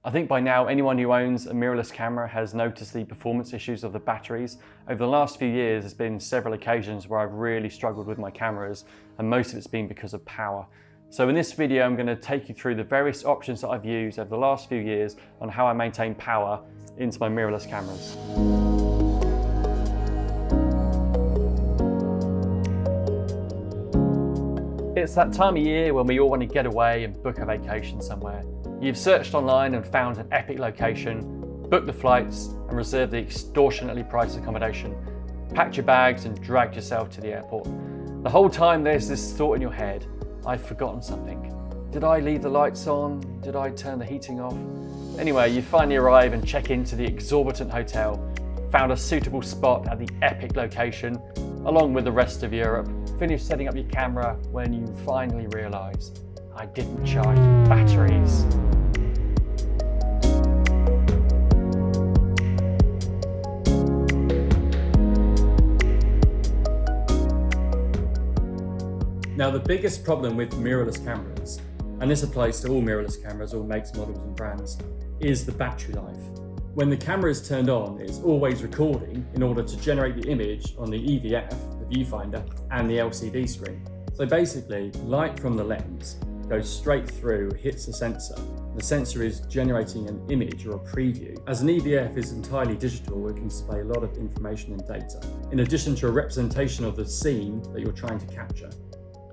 I think by now anyone who owns a mirrorless camera has noticed the performance issues of the batteries. Over the last few years there's been several occasions where I've really struggled with my cameras, and most of it's been because of power. So in this video I'm going to take you through the various options that I've used over the last few years on how I maintain power into my mirrorless cameras. It's that time of year when we all want to get away and book a vacation somewhere. You've searched online and found an epic location, booked the flights and reserved the extortionately priced accommodation, packed your bags and dragged yourself to the airport. The whole time there's this thought in your head, I've forgotten something. Did I leave the lights on? Did I turn the heating off? Anyway, you finally arrive and check into the exorbitant hotel, found a suitable spot at the epic location, along with the rest of Europe, finished setting up your camera when you finally realise, I didn't charge the batteries. Now the biggest problem with mirrorless cameras, and this applies to all mirrorless cameras, all makes, models and brands, is the battery life. When the camera is turned on, it's always recording in order to generate the image on the EVF, the viewfinder, and the LCD screen. So basically, light from the lens goes straight through, hits the sensor. The sensor is generating an image or a preview. As an EVF is entirely digital, it can display a lot of information and data, in addition to a representation of the scene that you're trying to capture.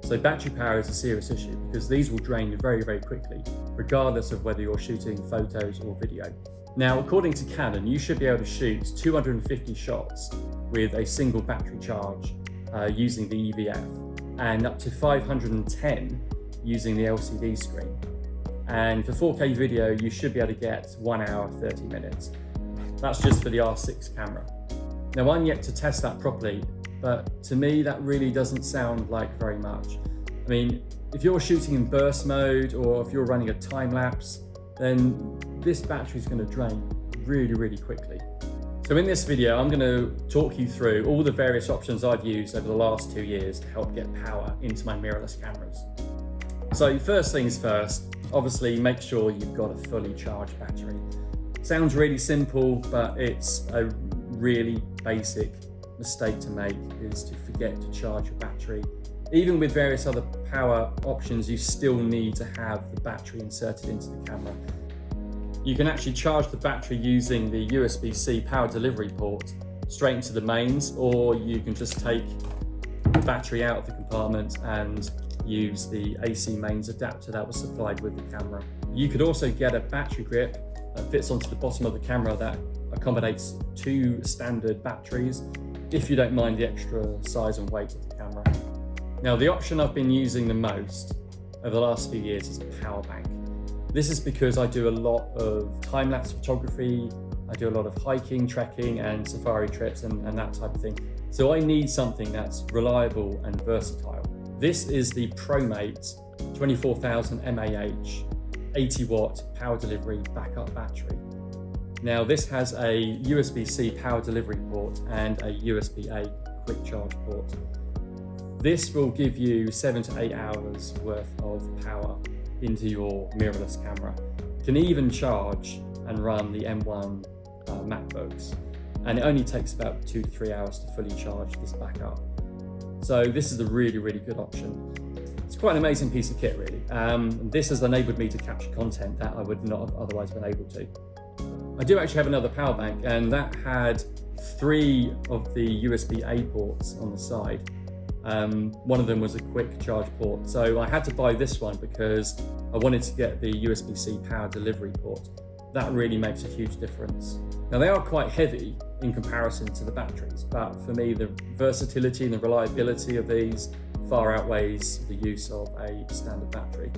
So battery power is a serious issue because these will drain very, very quickly, regardless of whether you're shooting photos or video. Now, according to Canon, you should be able to shoot 250 shots with a single battery charge using the EVF, and up to 510 using the LCD screen. And for 4K video, you should be able to get 1 hour, 30 minutes. That's just for the R6 camera. Now, I'm yet to test that properly, but to me, that really doesn't sound like very much. I mean, if you're shooting in burst mode or if you're running a time lapse, then this battery is going to drain really, really quickly. So in this video, I'm going to talk you through all the various options I've used over the last 2 years to help get power into my mirrorless cameras. So first things first, obviously make sure you've got a fully charged battery. Sounds really simple, but it's a really basic mistake to make, is to forget to charge your battery. Even with various other power options, you still need to have the battery inserted into the camera. You can actually charge the battery using the Usbc power delivery port straight into the mains, or you can just take the battery out of the compartment and use the AC mains adapter that was supplied with the camera. You could also get a battery grip that fits onto the bottom of the camera that accommodates 2 standard batteries, if you don't mind the extra size and weight of the camera. Now, the option I've been using the most over the last few years is a power bank. This is because I do a lot of time-lapse photography, I do a lot of hiking, trekking and safari trips and that type of thing. So I need something that's reliable and versatile. This is the ProMate 24,000 mAh 80 watt power delivery backup battery. Now this has a USB-C power delivery port and a USB-A quick charge port. This will give you 7 to 8 hours worth of power into your mirrorless camera. You can even charge and run the M1 MacBooks, and it only takes about 2 to 3 hours to fully charge this backup. So this is a really, really good option. It's quite an amazing piece of kit, really. This has enabled me to capture content that I would not have otherwise been able to. I do actually have another power bank, and that had 3 of the USB-A ports on the side. One of them was a quick charge port. So I had to buy this one because I wanted to get the USB-C power delivery port. That really makes a huge difference. Now they are quite heavy in comparison to the batteries, but for me the versatility and the reliability of these far outweighs the use of a standard battery.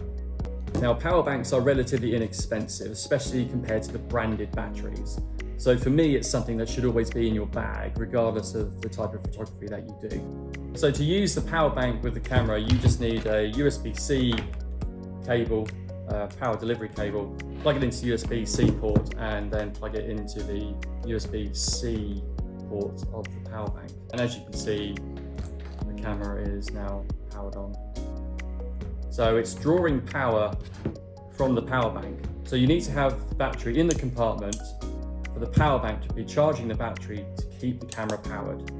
Now, power banks are relatively inexpensive, especially compared to the branded batteries. So for me, it's something that should always be in your bag, regardless of the type of photography that you do. So to use the power bank with the camera, you just need a USB-C cable, power delivery cable, plug it into the USB-C port, and then plug it into the USB-C port of the power bank. And as you can see, the camera is now powered on. So it's drawing power from the power bank. So you need to have the battery in the compartment for the power bank to be charging the battery to keep the camera powered.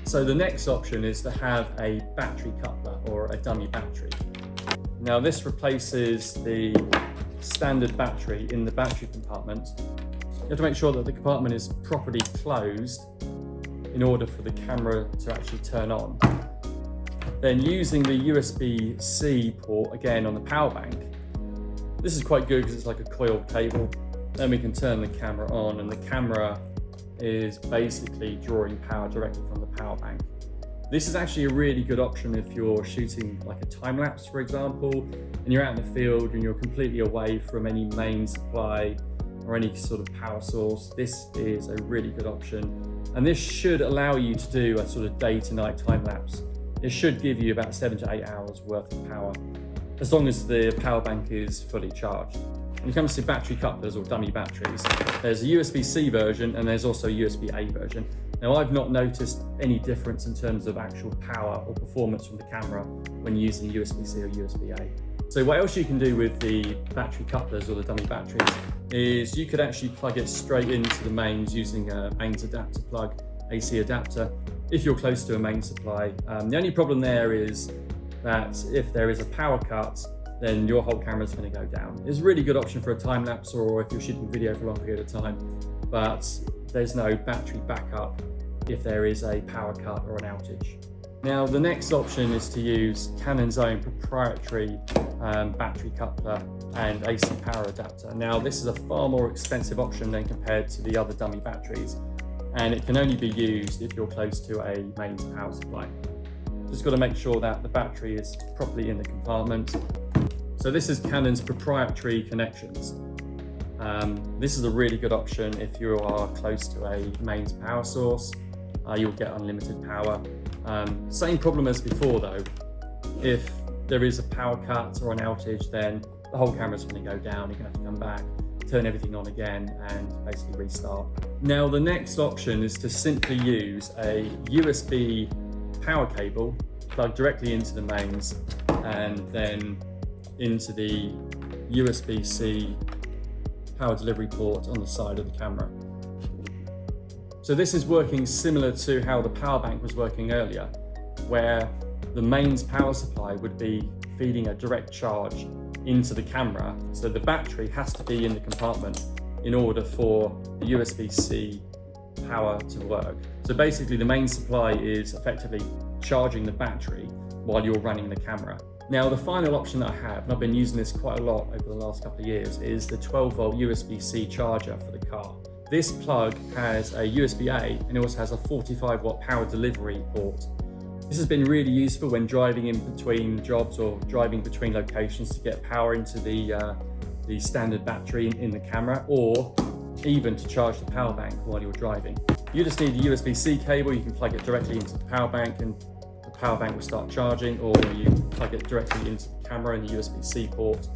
So the next option is to have a battery coupler or a dummy battery. Now this replaces the standard battery in the battery compartment. You have to make sure that the compartment is properly closed in order for the camera to actually turn on. Then using the USB-C port again on the power bank, this is quite good because it's like a coiled cable. Then we can turn the camera on, and the camera is basically drawing power directly from the power bank. This is actually a really good option if you're shooting like a time lapse, for example, and you're out in the field and you're completely away from any main supply or any sort of power source. This is a really good option, and this should allow you to do a sort of day to night time lapse. It should give you about 7 to 8 hours worth of power, as long as the power bank is fully charged. When it comes to battery couplers or dummy batteries, there's a USB-C version and there's also a USB-A version. Now, I've not noticed any difference in terms of actual power or performance from the camera when using USB-C or USB-A. So what else you can do with the battery couplers or the dummy batteries is you could actually plug it straight into the mains using a mains adapter plug, AC adapter, if you're close to a main supply. The only problem there is that if there is a power cut, then your whole camera is going to go down. It's a really good option for a time lapse or if you're shooting video for a long period of time, but there's no battery backup if there is a power cut or an outage. Now, the next option is to use Canon's own proprietary battery coupler and AC power adapter. Now, this is a far more expensive option than compared to the other dummy batteries, and it can only be used if you're close to a mains power supply. Just got to make sure that the battery is properly in the compartment. So this is Canon's proprietary connections. This is a really good option if you are close to a mains power source. You'll get unlimited power. Same problem as before though. If there is a power cut or an outage, then the whole camera's going to go down. You're going to have to come back, turn everything on again and basically restart. Now the next option is to simply use a USB power cable plugged directly into the mains and then into the USB-C power delivery port on the side of the camera. So this is working similar to how the power bank was working earlier, where the mains power supply would be feeding a direct charge into the camera. So the battery has to be in the compartment in order for the USB-C power to work. So basically the main supply is effectively charging the battery while you're running the camera. Now the final option that I have, and I've been using this quite a lot over the last couple of years, is the 12-volt USB-C charger for the car. This plug has a USB-A and it also has a 45-watt power delivery port. This has been really useful when driving in between jobs or driving between locations to get power into the standard battery in the camera, or even to charge the power bank while you're driving. You just need a USB-C cable. You can plug it directly into the power bank and the power bank will start charging, or you plug it directly into the camera and the USB-C port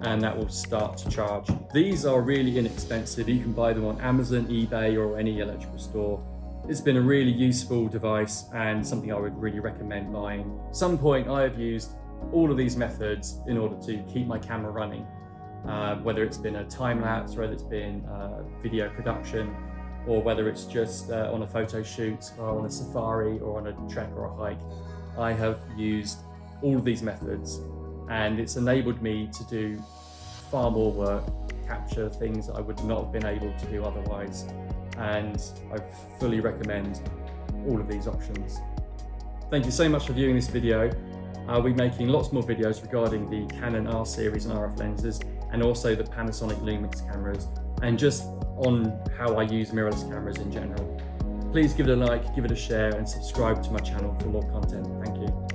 and that will start to charge. These are really inexpensive. You can buy them on Amazon, eBay or any electrical store. It's been a really useful device and something I would really recommend buying. At some point I have used all of these methods in order to keep my camera running, whether it's been a time lapse, whether it's been video production, or whether it's just on a photo shoot or on a safari or on a trek or a hike. I have used all of these methods and it's enabled me to do far more work, capture things that I would not have been able to do otherwise. And I fully recommend all of these options. Thank you so much for viewing this video. I'll be making lots more videos regarding the Canon R series and RF lenses, and also the Panasonic Lumix cameras, and just on how I use mirrorless cameras in general. Please give it a like, give it a share, and subscribe to my channel for more content. Thank you.